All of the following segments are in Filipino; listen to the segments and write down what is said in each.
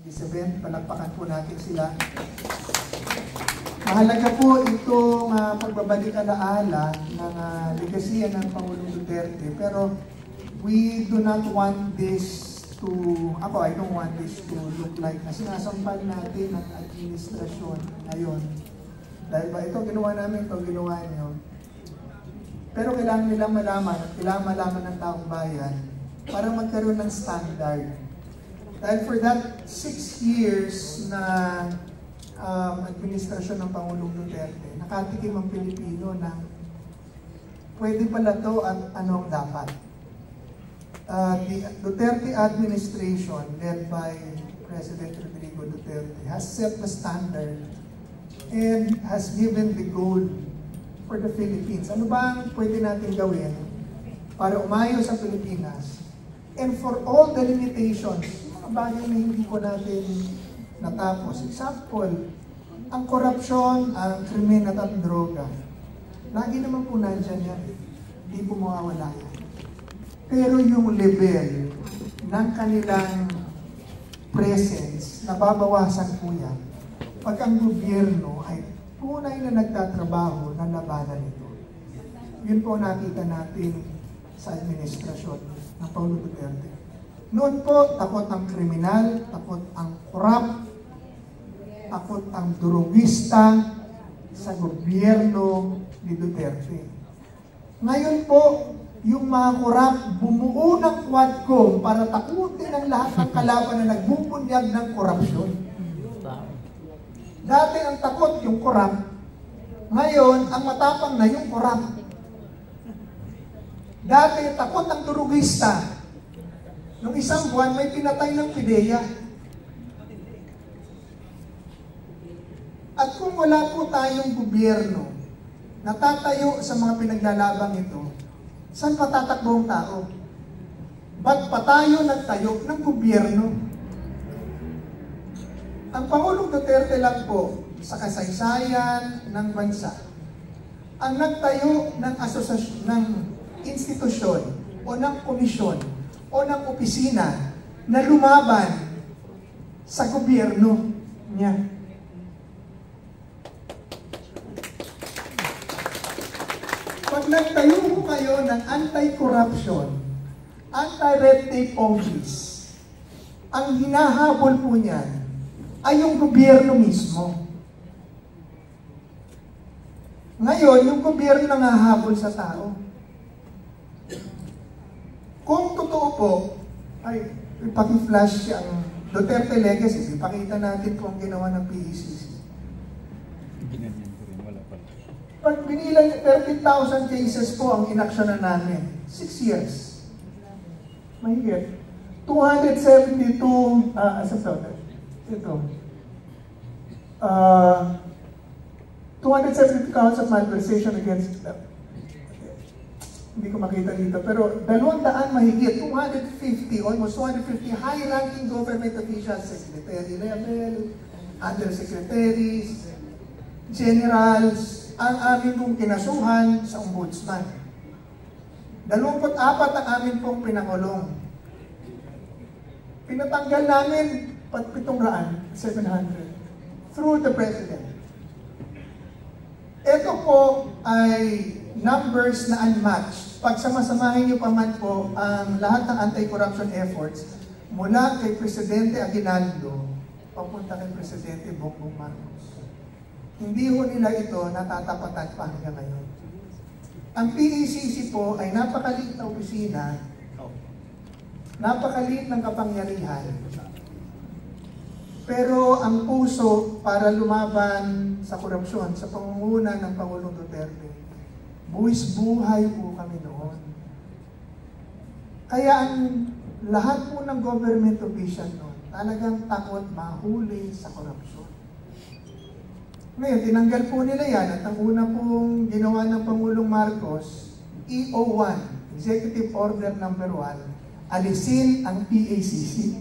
this event. Palakpakan po natin sila. Mahalaga po itong pagbabalik alaala ng legasiya ng Pangulong Duterte. Pero we do not want this to, I don't want this to look like na sinasampal natin ang administrasyon ngayon. Dahil ba ito ginawa namin, ito ginawa niyo. Pero kailangan nilang malaman at kailangan malaman ng taong bayan para magkaroon ng standard. Dahil for that 6 years na administrasyon ng Pangulong Duterte, nakatikim ang Pilipino na pwede pala to at anong dapat. The Duterte administration, led by President Rodrigo Duterte, has set the standard and has given the goal for the Philippines. Ano ba ang pwede natin gawin para umayos ang Pilipinas? And for all the limitations, mga bagay na hindi ko natin natapos. Example, ang korupsyon, ang krimen at ang droga. Lagi naman po nandyan yan. Hindi po mawawala yan. Pero yung level ng kanilang presence, nababawasan po yan pag ang gobyerno ay tunay na nagtatrabaho na labanan ito. Yun po nakita natin sa administrasyon ng Paulo Duterte. Noon po, takot ang kriminal, takot ang korap, takot ang durugista sa gobyerno ni Duterte. Ngayon po, yung mga korap bumuo ng Quadcom para takutin ang lahat ng kalaban na nagbubunyag ng korupsyon. Dati ang takot yung korap, ngayon ang matapang na yung korap. Dati takot ang durugista. Nung isang buwan may pinatay ng PIDEA. At kung wala po tayong gobyerno na tatayo sa mga pinaglalabang ito, saan patatakbo ang tao? Ba't pa tayo nagtayo ng gobyerno? Ang Pangulong Duterte lang po sa kasaysayan ng bansa ang nagtayo ng asosasyon, ng institusyon o ng komisyon o ng opisina na lumaban sa gobyerno niya. Pag nagtayo po kayo ng anti-corruption, anti-red tape office, ang hinahabol po niyan ay yung gobyerno mismo. Ngayon, yung gobyerno nangahabol sa tao. Kung totoo po, ay ipaki-flash ang Duterte Legacy, ipakita natin kung ginawa ng PECC. Pag binilang 13,000 cases po ang inaksyonan namin, 6 years. Mahigit. 272, ito. 272 counts of malversation against them. Hindi ko makita dito, pero 200 mahigit, 250, almost 250 high-ranking government officials, secretary level, undersecretaries, generals, ang amin pong kinasuhan sa ombudsman. 24 ang amin pong pinakulong. Pinatanggal namin 700 through the President. Ito po ay numbers na unmatched. Pag samasamahin niyo pa man po ang lahat ng anti-corruption efforts mula kay Presidente Aguinaldo papunta kay Presidente Bongbong Marcos. Hindi ho nila ito natatapatan pa hanggang ngayon. Ang PECC po ay napakaliit na opisina, napakaliit ng kapangyarihan, pero ang puso para lumaban sa korupsyon sa pangunguna ng Pangulong Duterte, buwis buhay po kami noon. Kaya ang lahat po ng government official noon, talagang takot mahuli sa korupsyon. Ngayon, tinanggal po nila yan at ang una pong ginawa ng Pangulong Marcos, EO1, Executive Order No. 1, alisin ang PACC.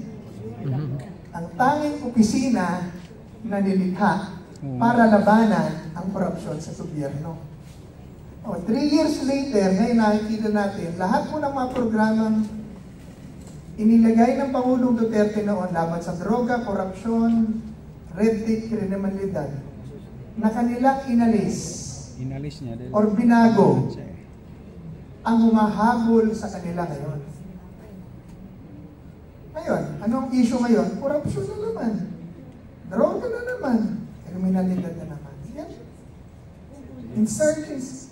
Ang tanging opisina na nilikha para labanan ang korupsyon sa gobyerno. 3 years later, ngayon nakikita natin, lahat po ng mga programang inilagay ng Pangulong Duterte noon laban sa droga, korupsyon, red tape, kriminalidad, na kanilang inalis niya dahil or binago ang humahabol sa kanila ngayon. Ngayon, anong issue ngayon? Korupsyon na naman. Droga na naman. Kriminalidad na naman. Yan. Insurgency.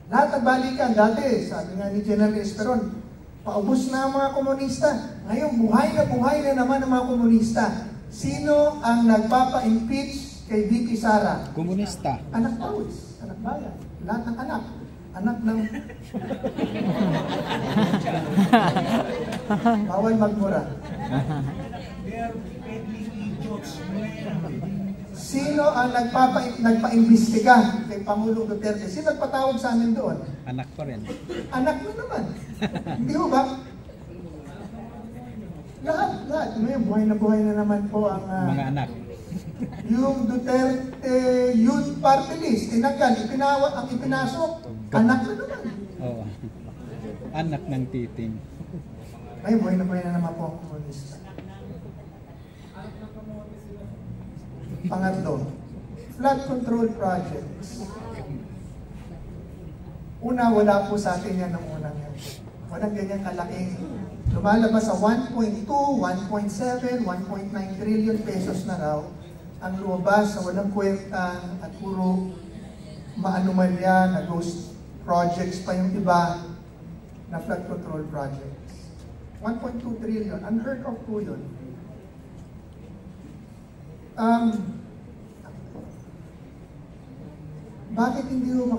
Lahat ng balikan dati, sabi nga ni General Esperon, paubos na ang mga komunista. Ngayon, buhay na naman ang mga komunista. Sino ang nagpapa-impeach kay VP Sara? Komunista. Anak Pawis, anak bayan. Lahat ng anak. Anak ng... Bawal magmura. Sino ang nagpa-imbestiga kay Pangulong Duterte? Sino nagpatawag sa amin doon? Anak pa rin. Anak mo naman. Hindi ho ba? Lahat. Ngayon, buhay na naman po ang... mga anak. Yung Duterte Youth Party List, tinanggal, ang ipinasok, anak na naman. Oo. Anak ng titing. Ngayon, buhay na naman po ang komunista. Pangatlo, flood control projects. Una, wala po sa atin yan ng unang yan. Walang ganyan kalaking. Lumalabas sa 1.2, 1.7, 1.9 trillion pesos na raw ang lumabas sa walang kwenta at puro maanumalya na ghost projects pa yung iba na flood control projects. 1.2 trillion, unheard of po yun. Bakit hindi mo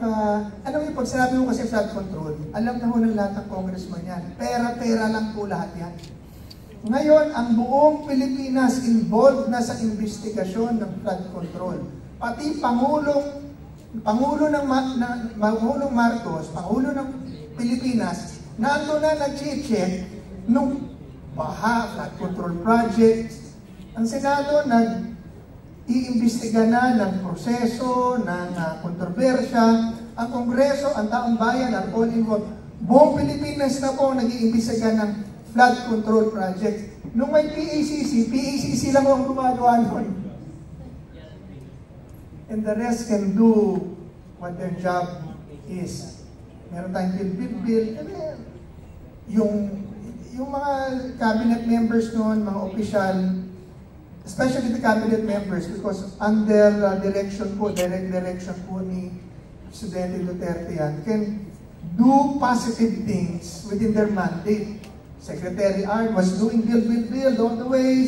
alam mo, pag sinabi mo kasi flood control, alam na ho ng lahat ng congressman yan. Pera-pera lang po lahat yan. Ngayon, ang buong Pilipinas involved na sa investigasyon ng flood control. Pati Pangulong Marcos, Pangulo ng Pilipinas, nando na nag-check nung baha, flood control projects. Ang Senado nag-iimbestiga na ng proseso, ng kontrobersya. Ang Kongreso, ang taong bayan, ang all involved. Buong Pilipinas na po nag-iimbestiga ng flood control project. Nung may PACC lang ang gumagawa nun. And the rest can do what their job is. Meron tayong bill. Yung mga cabinet members noon, mga official, especially the cabinet members, because under direction po, direct direction po ni Presidente Duterte yan, can do positive things within their mandate. Secretary Art was doing build all the way.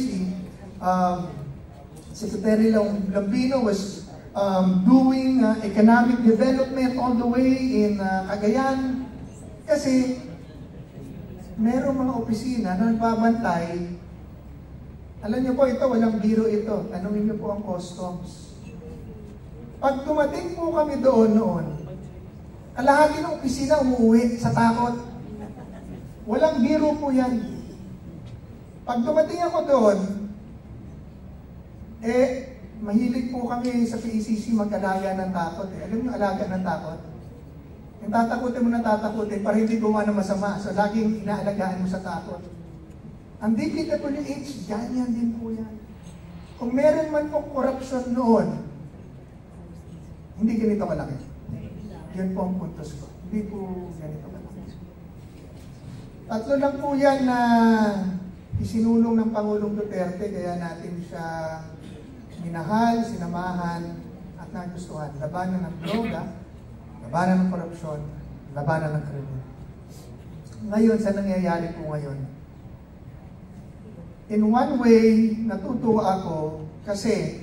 Secretary Lambino was doing economic development all the way in Cagayan. Kasi merong mga opisina na nagbabantay. Alam niyo po ito, walang biro ito. Tanungin niyo po ang customs. Pag dumating po kami doon noon, kalahati ng opisina umuwi sa takot. Walang biro po yan. Pag dumating ako doon, mahilig po kami sa PCC mag-alaga ng takot. Alam niyo, alaga ng takot? Yung tatakutin mo na tatakutin para hindi gumawa ng masama. So, laging inaalagaan mo sa takot. Ang DPWH, ganyan din po yan. Kung meron man po korupsyon noon, hindi ganito kalaki. Yan po ang puntos ko. Hindi po ganito kalaki. Tatlo lang po yan na isinulong ng Pangulong Duterte, kaya natin siya minahal, sinamahan, at nagustuhan. Labanan ng droga, labanan ng korupsyon, labanan ng krimen. Ngayon, sa nangyayari po ngayon, in one way, natutuwa ako kasi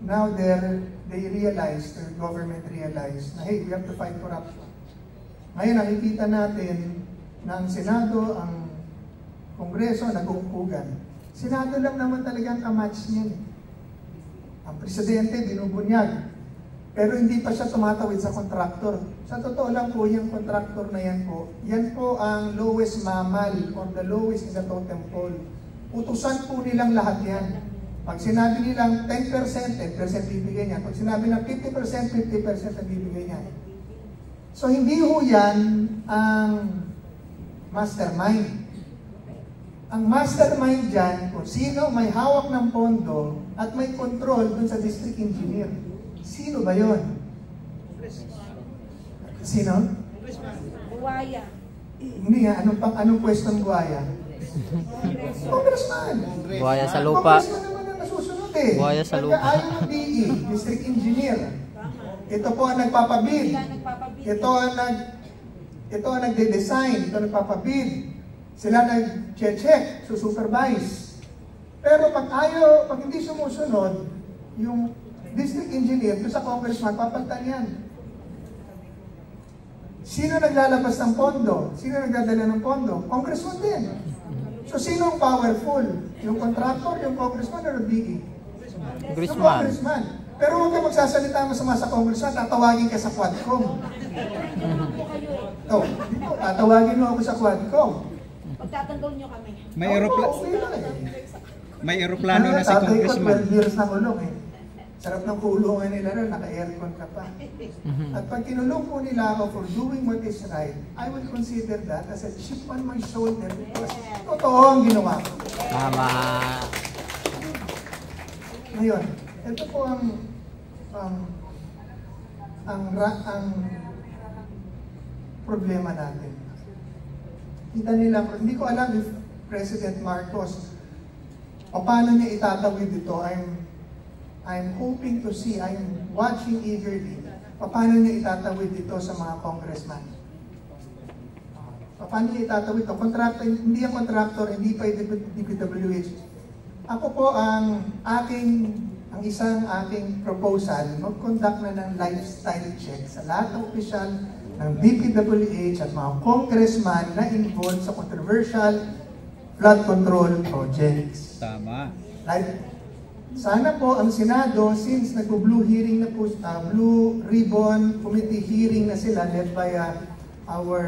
now they realize, their government realized na hey, we have to fight corruption. Ngayon, nakikita natin na ang Senado, ang Kongreso, nag-uumpugan. Senado lang naman talaga ang kamatch niyan. Ang Presidente, binubunyag. Pero hindi pa siya tumatawid sa kontraktor. Sa totoo lang po, yung kontraktor na yan po ang lowest mammal or the lowest in the totem pole. Utusan po nilang lahat yan. Pag sinabi nilang 10%, 10% bibigay niya. Pag sinabi nilang 50%, 50% ang bibigay niya. So hindi ho yan ang mastermind. Ang mastermind dyan, kung sino may hawak ng pondo at may control dun sa district engineer. Sino ba yon? Sino? Buwaya. Hindi nga, anong pwestong buhaya? Congressman. Buhaya sa lupa. Congressman naman ang nasusunod eh. Buhaya sa lupa. Nag-aayon ng DE, district engineer. Ito po ang nagpapabid. Sila nagpapabid. Ito ang nagde-design, ito ang nagpapabid. Sila nag-check, supervise. Pero pag hindi sumusunod, yung district engineer, doon sa congressman, papalitan yan. Sino naglalabas ng pondo? Sino nagdadala ng pondo? Congressman din. So sino ang powerful? Yung contractor, yung congressman, o yung DE? Yung congressman. Pero huwag ka magsasalita masama sa congressman, tatawagin ka sa Quadcom. Dito, tatawagin mo ako sa Quadcom. Pagtatanggol nyo kami. May eroplano na si Congressman. 12 years na kulong eh. Sarap ng kulungan nila rin, naka-aircon ka pa. At pag kinulong po nila ako for doing what is right, I will consider that as a chip on my shoulder because totoo ang ginawa ko. Tama. Ngayon, ito po ang problema natin. Kita nila, hindi ko alam if President Marcos o paano niya itatawid ito. I'm hoping to see, I'm watching eagerly paano niya itatawid ito sa mga congressman. Paano niya itatawid ito? Hindi ang contractor, hindi pa yung DPWH. Ako po ang isang aking proposal, mag-conduct na ng lifestyle check sa lahat ng opisyal ng DPWH at mga congressman na involved sa controversial flood control projects. Tama. Sana po ang Senado, since nag-blue hearing na po, Blue Ribbon Committee hearing na sila led by our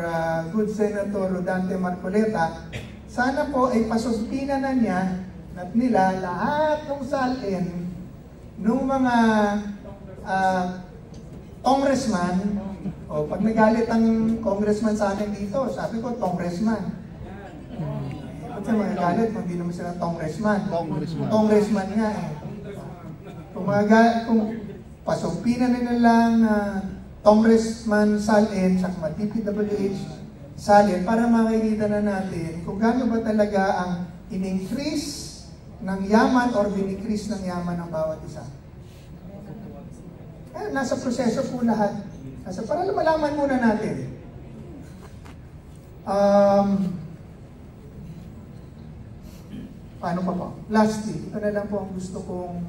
good Senator Rodante Marcoleta, sana po ay pasuspina na niya at nila lahat ng salin nung mga congressman. O pag nagalit ang congressman sa akin dito, sabi ko, congressman. Ba't siya magagalit kung hindi naman sila congressman? Congressman nga eh. Kung pasumpinan nila lang congressman salin sa DPWH salin para makikita na natin kung gaano ba talaga ang in-increase ng yaman or din-increase ng yaman ng bawat isa. Nasa proseso po lahat. Para malaman muna natin. Paano pa po? Lastly, ito na lang po ang gusto kong